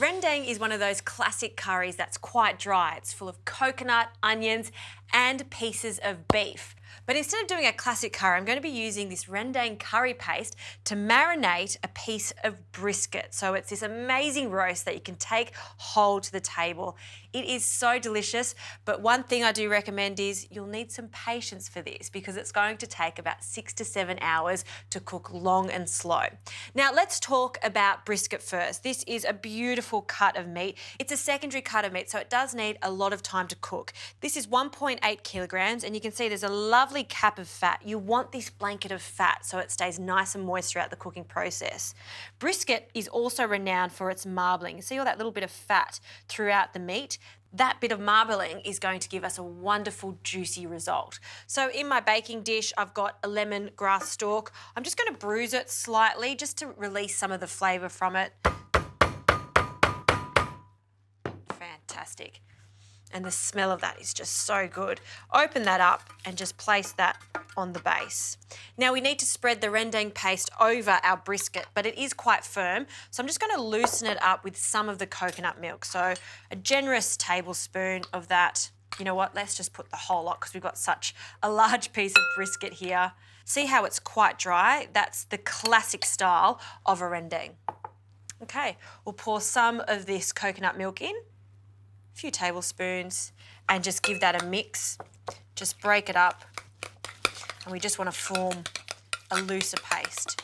Rendang is one of those classic curries that's quite dry. It's full of coconut, onions, and pieces of beef. But instead of doing a classic curry, I'm going to be using this Rendang curry paste to marinate a piece of brisket. So it's this amazing roast that you can take whole to the table. It is so delicious, but one thing I do recommend is you'll need some patience for this because it's going to take about 6 to 7 hours to cook long and slow. Now let's talk about brisket first. This is a beautiful cut of meat. It's a secondary cut of meat, so it does need a lot of time to cook. This is 1.8 kilograms, and you can see there's a lovely cap of fat. You want this blanket of fat so it stays nice and moist throughout the cooking process. Brisket is also renowned for its marbling. You see all that little bit of fat throughout the meat? That bit of marbling is going to give us a wonderful juicy result. So in my baking dish, I've got a lemon grass stalk. I'm just going to bruise it slightly just to release some of the flavour from it. Fantastic. And the smell of that is just so good. Open that up and just place that on the base. Now we need to spread the rendang paste over our brisket, but it is quite firm. So I'm just going to loosen it up with some of the coconut milk. So a generous tablespoon of that. You know what, let's just put the whole lot because we've got such a large piece of brisket here. See how it's quite dry? That's the classic style of a rendang. Okay, we'll pour some of this coconut milk in. A few tablespoons, and just give that a mix. Just break it up, and we just want to form a looser paste.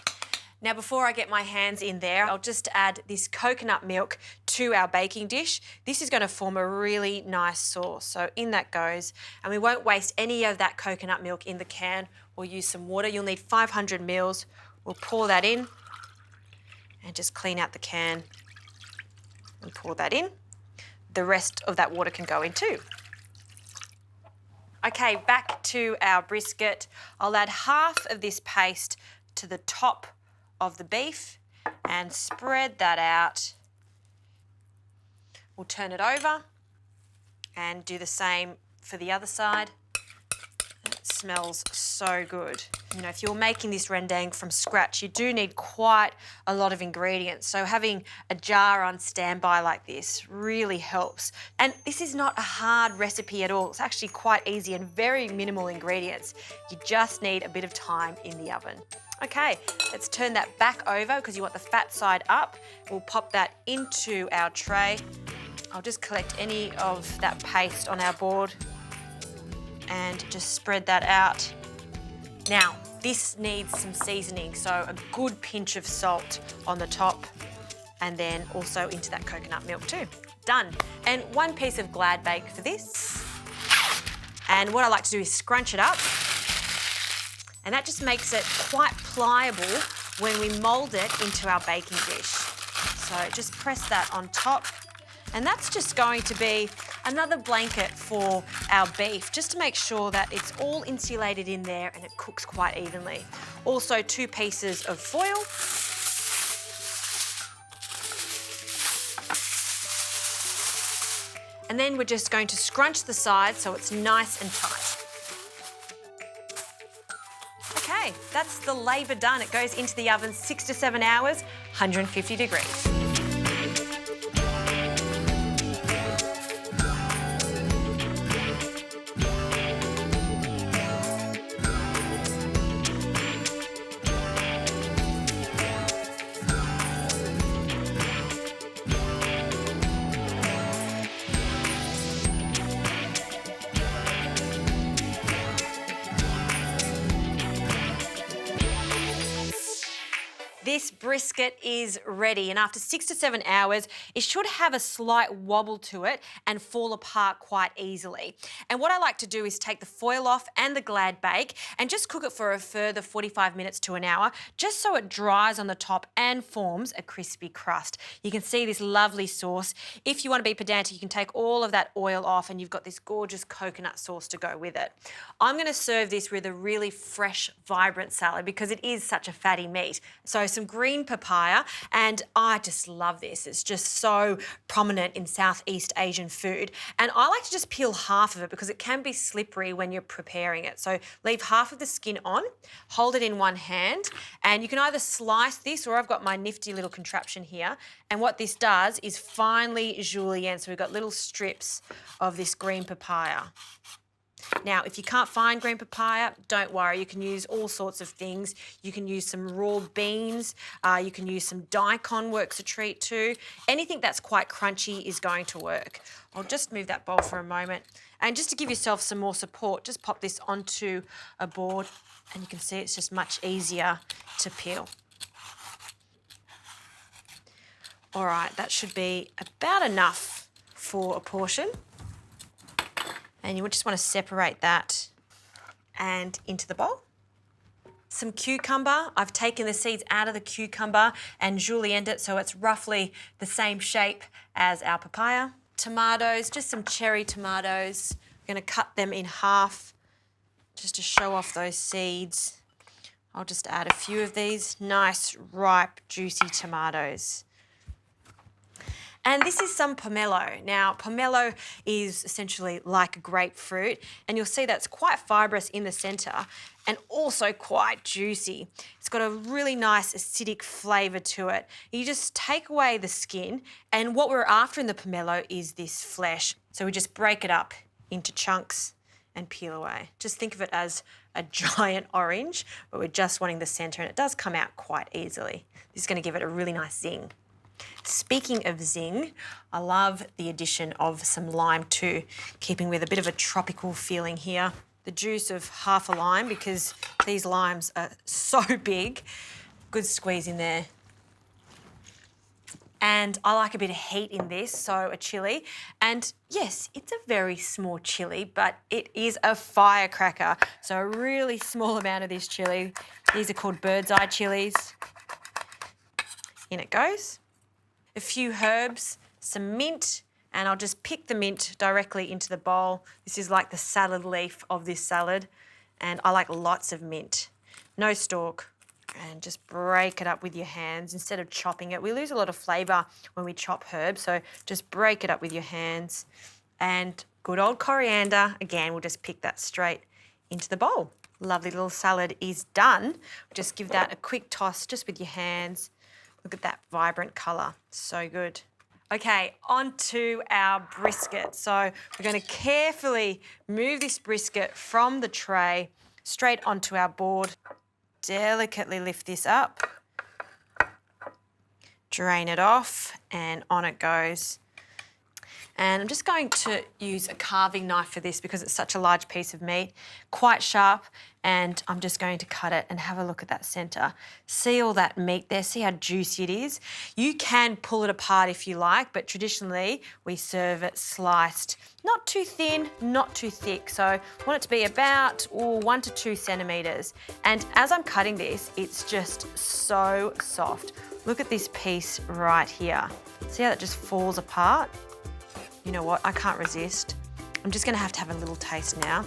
Now before I get my hands in there, I'll just add this coconut milk to our baking dish. This is going to form a really nice sauce, so in that goes, and we won't waste any of that coconut milk in the can. We'll use some water. You'll need 500 mils. We'll pour that in and just clean out the can and pour that in. The rest of that water can go in too. Okay, back to our brisket. I'll add half of this paste to the top of the beef and spread that out. We'll turn it over and do the same for the other side. It smells so good. You know, if you're making this rendang from scratch, you do need quite a lot of ingredients. So having a jar on standby like this really helps. And this is not a hard recipe at all. It's actually quite easy and very minimal ingredients. You just need a bit of time in the oven. Okay, let's turn that back over because you want the fat side up. We'll pop that into our tray. I'll just collect any of that paste on our board and just spread that out. Now, this needs some seasoning, so a good pinch of salt on the top and then also into that coconut milk too. Done. And one piece of glad bake for this. And what I like to do is scrunch it up, and that just makes it quite pliable when we mould it into our baking dish. So just press that on top. And that's just going to be another blanket for our beef, just to make sure that it's all insulated in there and it cooks quite evenly. Also 2 pieces of foil. And then we're just going to scrunch the sides so it's nice and tight. Okay, that's the labour done. It goes into the oven 6 to 7 hours, 150 degrees. This brisket is ready, and after 6 to 7 hours, it should have a slight wobble to it and fall apart quite easily. And what I like to do is take the foil off and the glad bake and just cook it for a further 45 minutes to an hour, just so it dries on the top and forms a crispy crust. You can see this lovely sauce. If you want to be pedantic, you can take all of that oil off and you've got this gorgeous coconut sauce to go with it. I'm going to serve this with a really fresh, vibrant salad because it is such a fatty meat. So some green papaya, and I just love this. It's just so prominent in Southeast Asian food. And I like to just peel half of it because it can be slippery when you're preparing it. So leave half of the skin on, hold it in one hand, and you can either slice this, or I've got my nifty little contraption here. And what this does is finely julienne. So we've got little strips of this green papaya. Now, if you can't find green papaya, don't worry. You can use all sorts of things. You can use some raw beans. You can use some daikon, works a treat too. Anything that's quite crunchy is going to work. I'll just move that bowl for a moment. And just to give yourself some more support, just pop this onto a board, and you can see it's just much easier to peel. All right, that should be about enough for a portion. And you just want to separate that and into the bowl. Some cucumber. I've taken the seeds out of the cucumber and julienned it so it's roughly the same shape as our papaya. Tomatoes, just some cherry tomatoes. I'm going to cut them in half just to show off those seeds. I'll just add a few of these nice, ripe, juicy tomatoes. And this is some pomelo. Now, pomelo is essentially like a grapefruit, and you'll see that's quite fibrous in the centre and also quite juicy. It's got a really nice acidic flavour to it. You just take away the skin, and what we're after in the pomelo is this flesh. So we just break it up into chunks and peel away. Just think of it as a giant orange, but we're just wanting the centre, and it does come out quite easily. This is going to give it a really nice zing. Speaking of zing, I love the addition of some lime too, keeping with a bit of a tropical feeling here. The juice of half a lime, because these limes are so big. Good squeeze in there. And I like a bit of heat in this, so a chilli. And yes, it's a very small chilli, but it is a firecracker. So a really small amount of this chilli. These are called bird's eye chilies. In it goes. A few herbs, some mint, and I'll just pick the mint directly into the bowl. This is like the salad leaf of this salad, and I like lots of mint. No stalk, and just break it up with your hands instead of chopping it. We lose a lot of flavour when we chop herbs, so just break it up with your hands. And good old coriander, again, we'll just pick that straight into the bowl. Lovely little salad is done. Just give that a quick toss just with your hands. Look at that vibrant colour, so good. Okay, on to our brisket. So we're going to carefully move this brisket from the tray straight onto our board. Delicately lift this up, drain it off, and on it goes. And I'm just going to use a carving knife for this because it's such a large piece of meat, quite sharp, and I'm just going to cut it and have a look at that centre. See all that meat there? See how juicy it is? You can pull it apart if you like, but traditionally we serve it sliced. Not too thin, not too thick. So I want it to be about 1 to 2 centimetres. And as I'm cutting this, it's just so soft. Look at this piece right here. See how it just falls apart? You know what, I can't resist. I'm just gonna have to have a little taste now.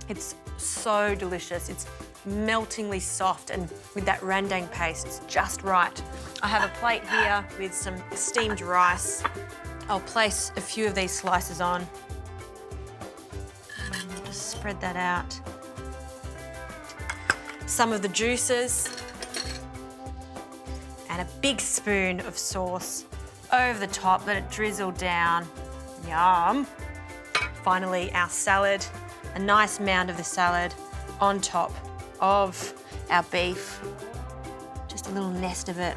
It's so delicious. It's meltingly soft, and with that rendang paste, it's just right. I have a plate here with some steamed rice. I'll place a few of these slices on. Just spread that out. Some of the juices, and a big spoon of sauce over the top, let it drizzle down. Yum. Finally, our salad, a nice mound of the salad on top of our beef. Just a little nest of it.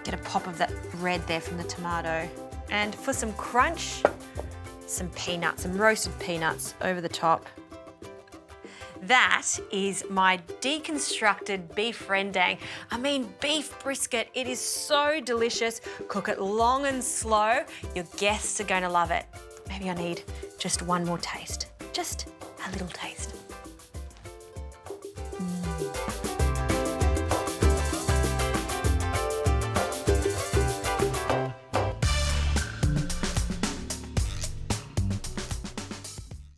Get a pop of that red there from the tomato. And for some crunch, some peanuts, some roasted peanuts over the top. That is my deconstructed beef rendang. I mean, beef brisket, it is so delicious. Cook it long and slow. Your guests are going to love it. Maybe I need just one more taste. Just a little taste.